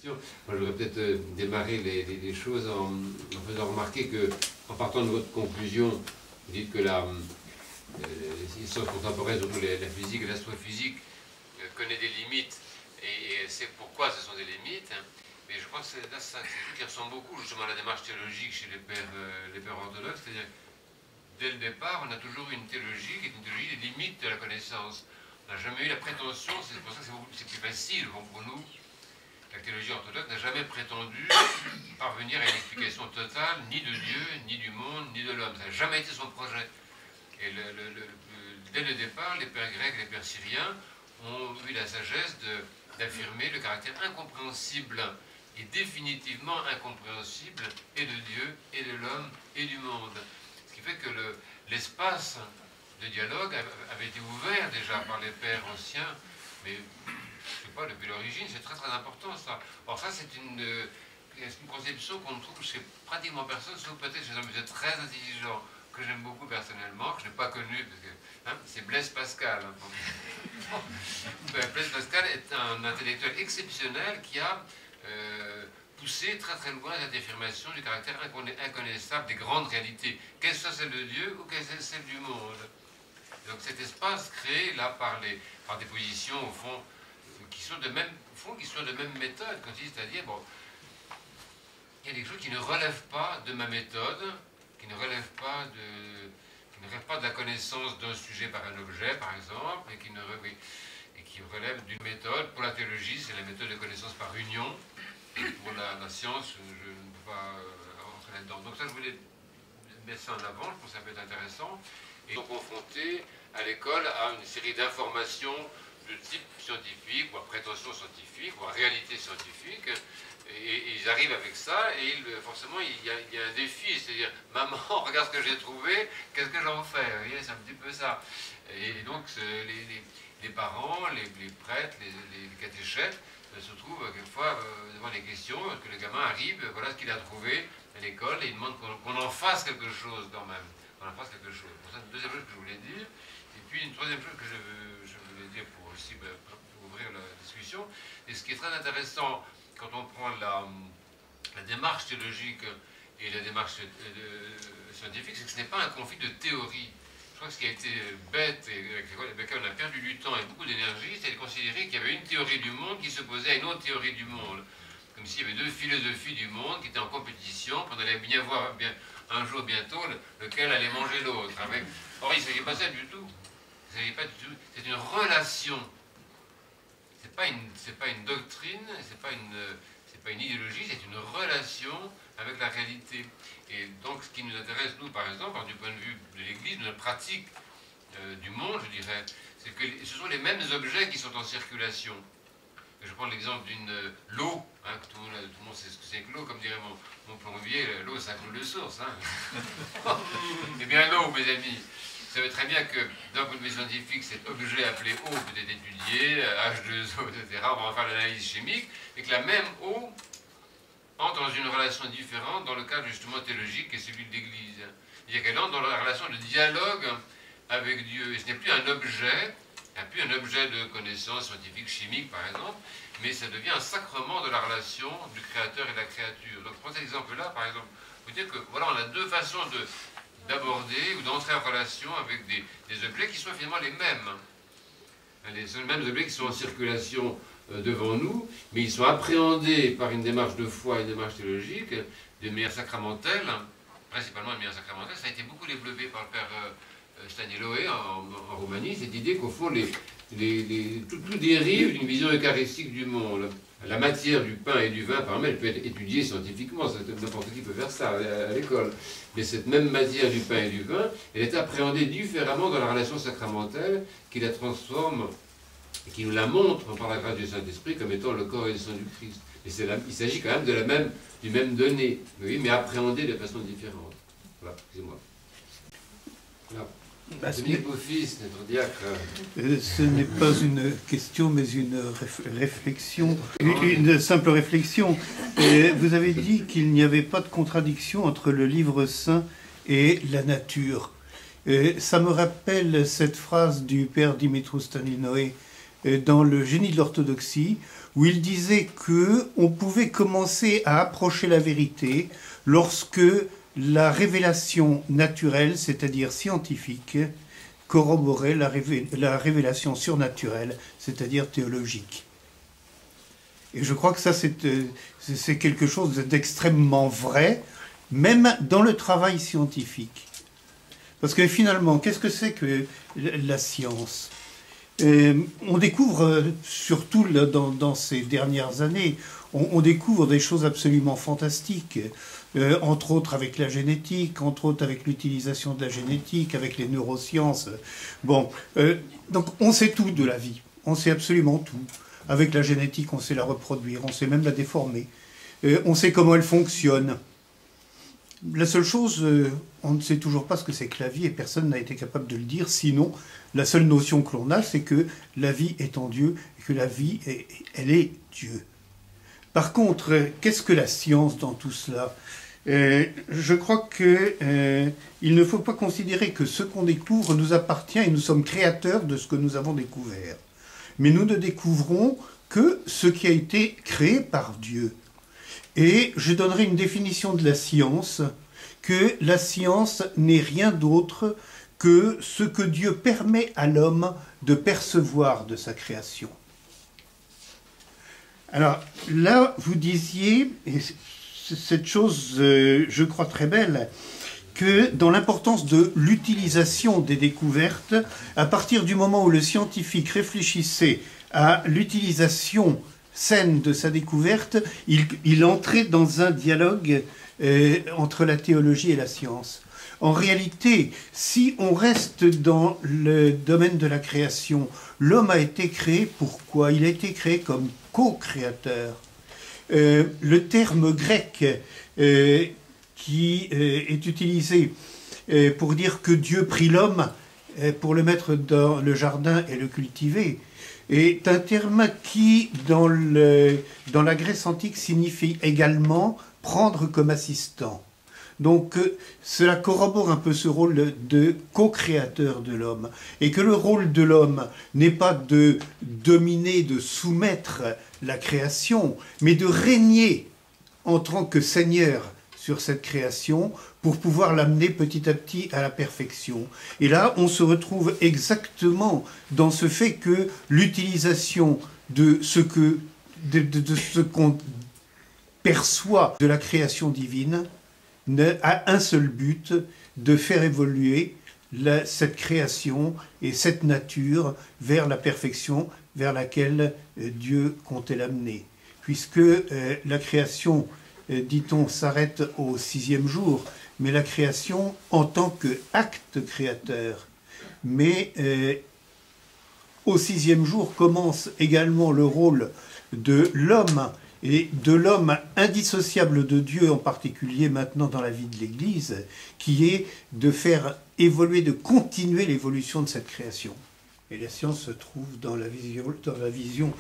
question. Moi, je voudrais peut-être démarrer les choses en faisant remarquer que, en partant de votre conclusion, vous dites que les sciences contemporaines, surtout la physique et l'astrophysique, connaît des limites et sait pourquoi ce sont des limites. Mais je crois que c'est quelque chose qui ressemble beaucoup justement à la démarche théologique chez les pères orthodoxes, c'est-à-dire dès le départ, on a toujours une théologie qui est une théologie des limites de la connaissance. On n'a jamais eu la prétention, c'est pour ça que c'est plus facile pour nous. La théologie orthodoxe n'a jamais prétendu parvenir à une explication totale ni de Dieu, ni du monde, ni de l'homme. Ça n'a jamais été son projet. Et dès le départ, les pères grecs et les pères syriens ont eu la sagesse d'affirmer le caractère incompréhensible et définitivement incompréhensible et de Dieu, et de l'homme, et du monde. Ce qui fait que l'espace de dialogue avait été ouvert déjà par les pères anciens, mais je ne sais pas, depuis l'origine, c'est très très important ça. Or ça, c'est une conception qu'on trouve chez pratiquement personne, sauf peut-être chez un musée très intelligent, que j'aime beaucoup personnellement, que je n'ai pas connu, parce que c'est Blaise Pascal. Blaise Pascal est un intellectuel exceptionnel qui a poussé très très loin cette affirmation du caractère inconnaissable des grandes réalités, qu'elle soit celle de Dieu ou qu'elle soit celle du monde. Et donc cet espace créé là par des positions au fond qui sont de même méthode, c'est-à-dire bon, il y a des choses qui ne relèvent pas de ma méthode, qui ne relèvent pas de la connaissance d'un sujet par un objet, par exemple, et qui relèvent d'une méthode. Pour la théologie, c'est la méthode de connaissance par union. Pour la science, je ne peux pas rentrer là-dedans. Donc ça, je voulais mettre ça en avant, je pense que ça peut être intéressant. Et ils sont confrontés à l'école à une série d'informations de type scientifique, ou à prétention scientifique, ou à réalité scientifique. Et ils arrivent avec ça, et forcément, il y a un défi, c'est-à-dire, maman, regarde ce que j'ai trouvé, qu'est-ce que j'en fais? Vous voyez, c'est un petit peu ça. Et donc, les parents, les prêtres, les catéchètes, se trouvent quelquefois devant des questions, que le gamin arrive, voilà ce qu'il a trouvé à l'école, et il demande qu'on en fasse quelque chose quand même. On en fasse quelque chose. Bon, ça, c'est une deuxième chose que je voulais dire. Et puis, une troisième chose que je voulais dire pour aussi pour ouvrir la discussion, et ce qui est très intéressant, quand on prend la démarche théologique et la démarche scientifique, c'est que ce n'est pas un conflit de théorie. Je crois que ce qui a été bête et avec lequel on a perdu du temps et beaucoup d'énergie, c'est de considérer qu'il y avait une théorie du monde qui s'opposait à une autre théorie du monde. Comme s'il y avait deux philosophies du monde qui étaient en compétition, qu'on allait bien voir un jour bientôt lequel allait manger l'autre. Or, il ne s'agit pas ça du tout. Il ne s'agit pas du tout. C'est une relation. C'est pas une doctrine, c'est pas une idéologie, c'est une relation avec la réalité. Et donc, ce qui nous intéresse, nous, par exemple, du point de vue de l'Église, de la pratique du monde, je dirais, c'est que ce sont les mêmes objets qui sont en circulation. Je prends l'exemple d'une l'eau, tout le monde sait ce que c'est que l'eau, comme dirait mon plombier, l'eau, ça coule de source. Eh bien, l'eau, mes amis. Vous savez très bien que, d'un point de vue scientifique, cet objet appelé eau peut être étudié, H2O, etc. On va faire l'analyse chimique, et que la même eau entre dans une relation différente dans le cadre justement théologique qui est celui de l'Église. C'est-à-dire qu'elle entre dans la relation de dialogue avec Dieu. Et ce n'est plus un objet, de connaissance scientifique, chimique par exemple, mais ça devient un sacrement de la relation du Créateur et de la créature. Donc, pour cet exemple-là, par exemple, vous dire que voilà, on a deux façons d'aborder ou d'entrer en relation avec des objets qui sont finalement les mêmes. Les mêmes objets qui sont en circulation devant nous, mais ils sont appréhendés par une démarche de foi et une démarche théologique de manière sacramentelle, principalement de manière sacramentelle. Ça a été beaucoup développé par le père Staniloé en Roumanie, cette idée qu'au fond, tout dérive d'une vision eucharistique du monde. La matière du pain et du vin, par exemple, elle peut être étudiée scientifiquement, n'importe qui peut faire ça à l'école. Mais cette même matière du pain et du vin, elle est appréhendée différemment dans la relation sacramentelle qui la transforme et qui nous la montre par la grâce du Saint-Esprit comme étant le corps et le sang du Christ. Et il s'agit quand même du même donné, oui, mais appréhendé de façon différente. Voilà, excusez-moi. Voilà. Dominique Beaufils, notre diacre. Ce n'est pas une question, mais une réflexion, une simple réflexion. Vous avez dit qu'il n'y avait pas de contradiction entre le livre saint et la nature. Ça me rappelle cette phrase du père Dimitrou Staniloé dans le génie de l'orthodoxie, où il disait qu'on pouvait commencer à approcher la vérité lorsque la révélation naturelle, c'est-à-dire scientifique, corroborait la révélation surnaturelle, c'est-à-dire théologique. Et je crois que ça, c'est quelque chose d'extrêmement vrai, même dans le travail scientifique. Parce que finalement, qu'est-ce que c'est que la science ? On découvre, surtout dans ces dernières années, on découvre des choses absolument fantastiques, entre autres avec la génétique, entre autres avec l'utilisation de la génétique, avec les neurosciences. Bon, donc on sait tout de la vie, on sait absolument tout. Avec la génétique, on sait la reproduire, on sait même la déformer, on sait comment elle fonctionne. La seule chose, on ne sait toujours pas ce que c'est que la vie et personne n'a été capable de le dire. Sinon, la seule notion que l'on a, c'est que la vie est en Dieu et que la vie, elle est Dieu. Par contre, qu'est-ce que la science dans tout cela ? Je crois qu'il ne faut pas considérer que ce qu'on découvre nous appartient et nous sommes créateurs de ce que nous avons découvert. Mais nous ne découvrons que ce qui a été créé par Dieu. Et je donnerai une définition de la science, que la science n'est rien d'autre que ce que Dieu permet à l'homme de percevoir de sa création. Alors là, vous disiez, et cette chose, je crois très belle, que dans l'importance de l'utilisation des découvertes, à partir du moment où le scientifique réfléchissait à l'utilisation saine de sa découverte, il entrait dans un dialogue entre la théologie et la science. En réalité, si on reste dans le domaine de la création, l'homme a été créé pourquoi ? Il a été créé comme co-créateur. Le terme grec qui est utilisé pour dire que Dieu prit l'homme pour le mettre dans le jardin et le cultiver, est un terme qui, dans la Grèce antique, signifie également prendre comme assistant. Donc cela corrobore un peu ce rôle de co-créateur de l'homme, et que le rôle de l'homme n'est pas de dominer, de soumettre la création, mais de régner en tant que Seigneur sur cette création pour pouvoir l'amener petit à petit à la perfection. Et là, on se retrouve exactement dans ce fait que l'utilisation de ce qu'on perçoit de la création divine a un seul but, de faire évoluer cette création et cette nature vers la perfection vers laquelle Dieu comptait l'amener. Puisque la création, dit-on, s'arrête au 6e jour, mais la création en tant qu'acte créateur. Mais au 6e jour commence également le rôle de l'homme, et de l'homme indissociable de Dieu, en particulier maintenant dans la vie de l'Église, qui est de faire évoluer, de continuer l'évolution de cette création. Et la science se trouve dans la vision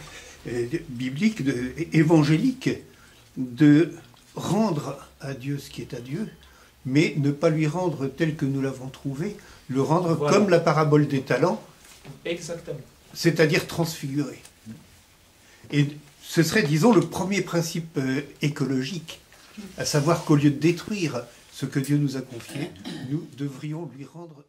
biblique, évangélique, de rendre à Dieu ce qui est à Dieu, mais ne pas lui rendre tel que nous l'avons trouvé, le rendre voilà, comme la parabole des talents, exactement, c'est-à-dire transfiguré. Et ce serait, disons, le premier principe écologique, à savoir qu'au lieu de détruire ce que Dieu nous a confié, nous devrions lui rendre